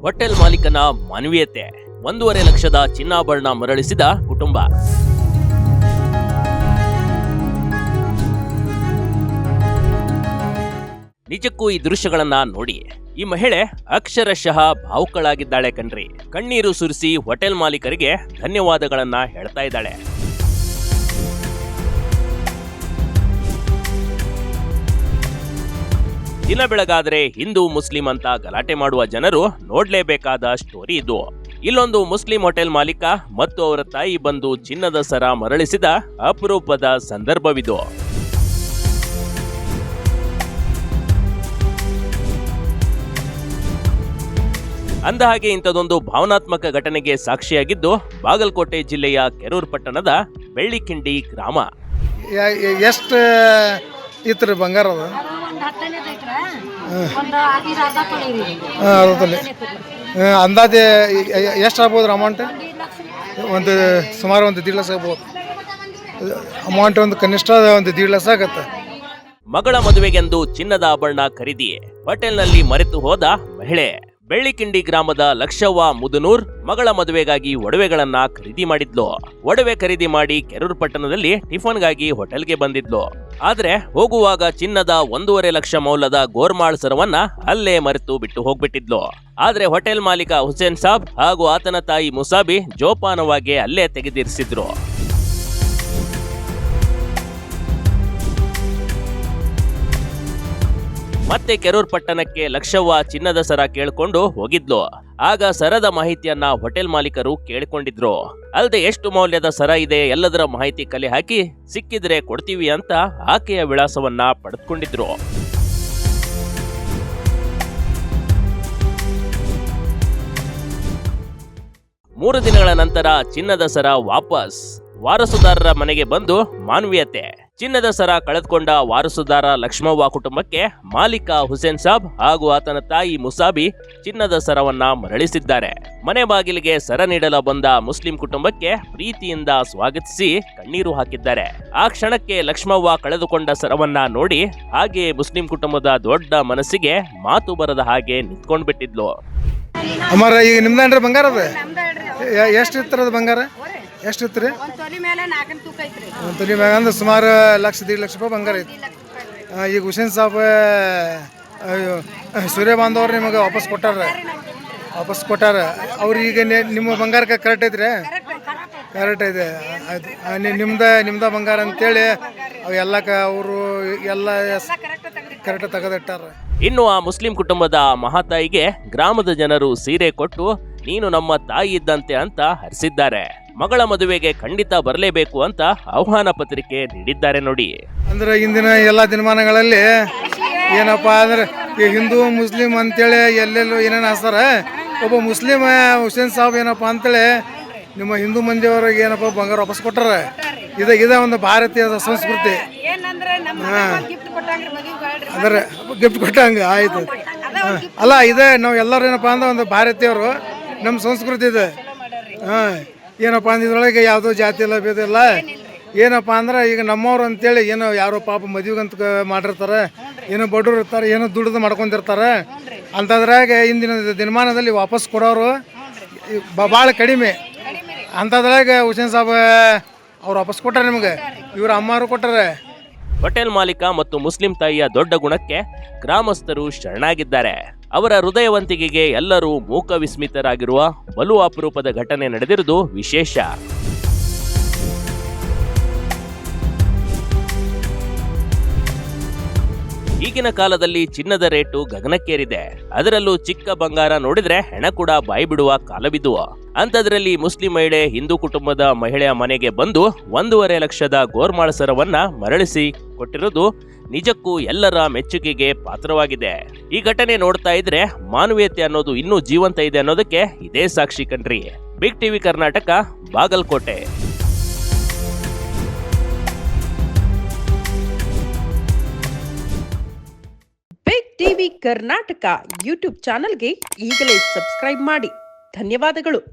Hotel ಮಾಲೀಕನ ಮಾನವೀಯತೆ. 1.5 ಲಕ್ಷದ ಚಿನ್ನಾಭರಣ ಮರಳಿಸಿದ ಕುಟುಂಬ. ನಿಜಕ್ಕೂ ಈ ದೃಶ್ಯಗಳನ್ನ ನೋಡಿ ಈ ಮಹಿಳೆ ಅಕ್ಷರಶಃ ಭಾವುಕಳಾಗಿದ್ದಾಳೆ ಕಣ್ರಿ. ಕಣ್ಣೀರು ಸುರಿಸಿ ಹೋಟೆಲ್ ಮಾಲೀಕರಿಗೆ ಧನ್ಯವಾದಗಳನ್ನ ಹೇಳ್ತಾ ಇದ್ದಾಳೆ. ದಿನ ಬೆಳಗಾದ್ರೆ ಹಿಂದೂ ಮುಸ್ಲಿಂ ಅಂತ ಗಲಾಟೆ ಮಾಡುವ ಜನರು ನೋಡ್ಲೇಬೇಕಾದ ಸ್ಟೋರಿ ಇದು. ಇಲ್ಲೊಂದು ಮುಸ್ಲಿಂ ಹೋಟೆಲ್ ಮಾಲೀಕ ಮತ್ತು ಅವರ ತಾಯಿ ಬಂದು ಚಿನ್ನದ ಸರ ಮರಳಿಸಿದ ಅಪರೂಪದ ಸಂದರ್ಭವಿದು. ಅಂದಹಾಗೆ ಇಂಥದೊಂದು ಭಾವನಾತ್ಮಕ ಘಟನೆಗೆ ಸಾಕ್ಷಿಯಾಗಿದ್ದು ಬಾಗಲಕೋಟೆ ಜಿಲ್ಲೆಯ ಕೆರೂರು ಪಟ್ಟಣದ ಬೆಳ್ಳಿಕಿಂಡಿ ಗ್ರಾಮ. ಎಷ್ಟು ಇತ್ತು ಬಂಗಾರ ಅಂದಾಜೆ ಎಷ್ಟು ಆಗ್ಬೋದು ಅಮೌಂಟ್? ಸುಮಾರು ಒಂದು 1.5 ಲಕ್ಷ ಆಗ್ಬೋದು ಅಮೌಂಟ್. ಒಂದು ಕನಿಷ್ಠ ಒಂದು 1.5 ಲಕ್ಷ ಆಗತ್ತೆ. ಮಗಳ ಮದುವೆಗೆಂದು ಚಿನ್ನದ ಆಭರಣ ಖರೀದಿ ಹೋಟೆಲ್ನಲ್ಲಿ ಮರೆತು ಹೋದ ಮಹಿಳೆ. ಬೆಳ್ಳಿಕಿಂಡಿ ಗ್ರಾಮದ ಲಕ್ಷವ್ವ ಮುದುನೂರ್ ಮಗಳ ಮದುವೆಗಾಗಿ ಒಡವೆಗಳನ್ನ ಖರೀದಿ ಮಾಡಿದ್ಲು. ಒಡವೆ ಖರೀದಿ ಮಾಡಿ ಕೆರೂರು ಪಟ್ಟಣದಲ್ಲಿ ಟಿಫನ್ಗಾಗಿ ಹೋಟೆಲ್ಗೆ ಬಂದಿದ್ಲು. ಆದ್ರೆ ಹೋಗುವಾಗ ಚಿನ್ನದ 1.5 ಲಕ್ಷ ಮೌಲ್ಯದ ಗೋರ್ಮಾಳ್ ಸರವನ್ನ ಅಲ್ಲೇ ಮರೆತು ಬಿಟ್ಟು ಹೋಗ್ಬಿಟ್ಟಿದ್ಲು. ಆದ್ರೆ ಹೋಟೆಲ್ ಮಾಲೀಕ ಹುಸೇನ್ ಸಾಬ್ ಹಾಗೂ ಆತನ ತಾಯಿ ಮುಸಾಬಿ ಜೋಪಾನವಾಗಿ ಅಲ್ಲೇ ತೆಗೆದಿರಿಸಿದ್ರು. ಮತ್ತೆ ಕೆರೂರು ಪಟ್ಟಣಕ್ಕೆ ಲಕ್ಷವ್ವ ಚಿನ್ನದ ಸರ ಕೇಳಿಕೊಂಡು ಹೋಗಿದ್ಲು. ಆಗ ಸರದ ಮಾಹಿತಿಯನ್ನ ಹೋಟೆಲ್ ಮಾಲೀಕರು ಕೇಳಿಕೊಂಡಿದ್ರು. ಅಲ್ಲದೆ ಎಷ್ಟು ಮೌಲ್ಯದ ಸರ ಇದೆ ಎಲ್ಲದರ ಮಾಹಿತಿ ಕಲೆ ಹಾಕಿ ಸಿಕ್ಕಿದ್ರೆ ಕೊಡ್ತೀವಿ ಅಂತ ಆಕೆಯ ವಿಳಾಸವನ್ನ ಪಡೆದುಕೊಂಡಿದ್ರು. ಮೂರು ದಿನಗಳ ನಂತರ ಚಿನ್ನದ ಸರ ವಾಪಸ್. ವಾರಸುದಾರರ ಮನೆಗೆ ಬಂದು ಮಾನವೀಯತೆ. ಚಿನ್ನದ ಸರ ಕಳೆದುಕೊಂಡ ವಾರಸುದಾರ ಲಕ್ಷ್ಮವ್ವ ಕುಟುಂಬಕ್ಕೆ ಮಾಲೀಕ ಹುಸೇನ್ ಸಾಬ್ ಹಾಗೂ ಆತನ ತಾಯಿ ಮುಸಾಬಿ ಚಿನ್ನದ ಸರವನ್ನ ಮರಳಿಸಿದ್ದಾರೆ. ಮನೆ ಬಾಗಿಲಿಗೆ ಸರ ನೀಡಲು ಬಂದ ಮುಸ್ಲಿಂ ಕುಟುಂಬಕ್ಕೆ ಪ್ರೀತಿಯಿಂದ ಸ್ವಾಗತಿಸಿ ಕಣ್ಣೀರು ಹಾಕಿದ್ದಾರೆ. ಆ ಕ್ಷಣಕ್ಕೆ ಲಕ್ಷ್ಮವ್ವ ಕಳೆದುಕೊಂಡ ಸರವನ್ನ ನೋಡಿ ಹಾಗೆ ಮುಸ್ಲಿಂ ಕುಟುಂಬದ ದೊಡ್ಡ ಮನಸ್ಸಿಗೆ ಮಾತು ಬರದ ಹಾಗೆ ನಿಂತ್ಕೊಂಡ್ ಬಿಟ್ಟಿದ್ಲು. ಅಮರ ಈಗ ನಿಮ್ದೇನ್ರಿ ಬಂಗಾರ? ಅದ ಎಷ್ಟು ಇತ್ತರದ ಬಂಗಾರ? ಎಷ್ಟು ಇತ್ತು ರೀ? ಒಂದು ತೊಲಿ ಮ್ಯಾಗ ಅಂದ್ರೆ ಸುಮಾರು 1.5 ಲಕ್ಷ ರೂಪಾಯಿ ಬಂಗಾರ ಐತಿ. ಈಗ ಹುಸೇನ್ ಸಾಬ್ ಸೂರ್ಯ ಬಾಂಧವ್ರು ನಿಮಗೆ ವಾಪಸ್ ಕೊಟ್ಟಾರ. ಅವ್ರು ಈಗ ನಿಮ್ಮ ಬಂಗಾರಕ್ಕೆ ಕರೆಕ್ಟ್ ಐತ್ರಿ? ಕರೆಕ್ಟ್ ಐತೆ. ಆಯ್ತು, ನಿಮ್ದ ಬಂಗಾರ ಅಂತೇಳಿ ಅವೆಲ್ಲಕ್ಕ ಅವರು ಎಲ್ಲ ಕರೆಕ್ಟ್ ತೆಗೆದಿಟ್ಟಾರ. ಇನ್ನು ಆ ಮುಸ್ಲಿಂ ಕುಟುಂಬದ ಮಹಾತಾಯಿಗೆ ಗ್ರಾಮದ ಜನರು ಸೀರೆ ಕೊಟ್ಟು ನೀನು ನಮ್ಮ ತಾಯಿ ಇದ್ದಂತೆ ಅಂತ ಹರಿಸಿದ್ದಾರೆ. ಮಗಳ ಮದುವೆಗೆ ಖಂಡಿತ ಬರಲೇಬೇಕು ಅಂತ ಆಹ್ವಾನ ಪತ್ರಿಕೆ ನೀಡಿದ್ದಾರೆ ನೋಡಿ. ಅಂದ್ರೆ ಇಂದಿನ ಎಲ್ಲ ದಿನಮಾನಗಳಲ್ಲಿ ಏನಪ್ಪಾ ಅಂದ್ರೆ ಹಿಂದೂ ಮುಸ್ಲಿಂ ಅಂತೇಳಿ ಎಲ್ಲೆಲ್ಲೂ ಏನೇನು ಹಾಸ್ತಾರ. ಒಬ್ಬ ಮುಸ್ಲಿಂ ಹುಸೇನ್ ಸಾಬ್ ಏನಪ್ಪಾ ಅಂತೇಳಿ ನಿಮ್ಮ ಹಿಂದೂ ಮಂದಿಯವ್ರಿಗೆ ಏನಪ್ಪ ಬಂಗಾರ ವಾಪಸ್ ಕೊಟ್ಟಾರ. ಇದ ಒಂದು ಭಾರತೀಯ ಸಂಸ್ಕೃತಿ. ಅಂದ್ರೆ ಗಿಫ್ಟ್ ಕೊಟ್ಟಂಗ ಆಯ್ತು. ಅಲ್ಲ ಇದೆ ನಾವು ಎಲ್ಲರೂ ಏನಪ್ಪಾ ಅಂದ್ರೆ ಒಂದು ಭಾರತೀಯರು, ನಮ್ಮ ಸಂಸ್ಕೃತಿ ಇದೆ. ಏನಪ್ಪ ಅಂದ್ರೆ ಇದ್ರೊಳಗೆ ಯಾವುದೋ ಜಾತಿ ಇಲ್ಲ, ಭೇದ ಇಲ್ಲ. ಏನಪ್ಪ ಅಂದ್ರೆ ಈಗ ನಮ್ಮವ್ರು ಅಂತೇಳಿ ಏನೋ ಯಾರೋ ಪಾಪ ಮದುವೆಗಂತ ಮಾಡಿರ್ತಾರೆ, ಏನೋ ಬಡವ್ರು ಇರ್ತಾರೆ, ಏನೋ ದುಡ್ದು ಮಾಡ್ಕೊಂಡಿರ್ತಾರೆ. ಅಂಥದ್ರಾಗ ಇಂದಿನ ದಿನಮಾನದಲ್ಲಿ ವಾಪಸ್ ಕೊಡೋರು ಭಾಳ ಕಡಿಮೆ. ಅಂಥದ್ರಾಗ ಹುಸೇನ್ ಸಾಬ್ ಅವ್ರು ವಾಪಸ್ ಕೊಟ್ಟಾರೆ, ನಿಮಗೆ ಇವ್ರ ಅಮ್ಮರು ಕೊಟ್ಟಾರೆ. ಹೋಟೆಲ್ ಮಾಲೀಕ ಮತ್ತು ಮುಸ್ಲಿಂ ತಾಯಿಯ ದೊಡ್ಡ ಗುಣಕ್ಕೆ ಗ್ರಾಮಸ್ಥರು ಶರಣಾಗಿದ್ದಾರೆ. ಅವರ ಹೃದಯವಂತಿಕೆಗೆ ಎಲ್ಲರೂ ಮೂಕ ವಿಸ್ಮಿತರಾಗಿರುವ ಬಲು ಅಪರೂಪದ ಘಟನೆ ನಡೆದಿರುವುದು ವಿಶೇಷ. ಈಗಿನ ಕಾಲದಲ್ಲಿ ಚಿನ್ನದ ರೇಟು ಗಗನಕ್ಕೇರಿದೆ. ಅದರಲ್ಲೂ ಚಿಕ್ಕ ಬಂಗಾರ ನೋಡಿದ್ರೆ ಹೆಣ ಕೂಡ ಬಾಯಿ ಬಿಡುವ ಕಾಲವಿದು. ಅಂಥದ್ರಲ್ಲಿ ಮುಸ್ಲಿಂ ಮಹಿಳೆ ಹಿಂದೂ ಕುಟುಂಬದ ಮಹಿಳೆಯ ಮನೆಗೆ ಬಂದು 1.5 ಲಕ್ಷದ ಗೋರ್ಮಾಳ್ ಸರವನ್ನ ಮರಳಿಸಿ ಕೊಟ್ಟಿರೋದು ನಿಜಕ್ಕೂ ಎಲ್ಲರ ಮೆಚ್ಚುಗೆಗೆ ಪಾತ್ರವಾಗಿದೆ. ಈ ಘಟನೆ ನೋಡ್ತಾ ಇದ್ರೆ ಮಾನವೀಯತೆ ಅನ್ನೋದು ಇನ್ನೂ ಜೀವಂತ ಇದೆ ಅನ್ನೋದಕ್ಕೆ ಇದೇ ಸಾಕ್ಷಿ ಕಣ್ರಿ. Big TV Karnataka, Bagalkote. Big TV Karnataka YouTube ಚಾನೆಲ್ಗೆ ಈಗಲೇ ಸಬ್ಸ್ಕ್ರೈಬ್ ಮಾಡಿ. ಧನ್ಯವಾದಗಳು.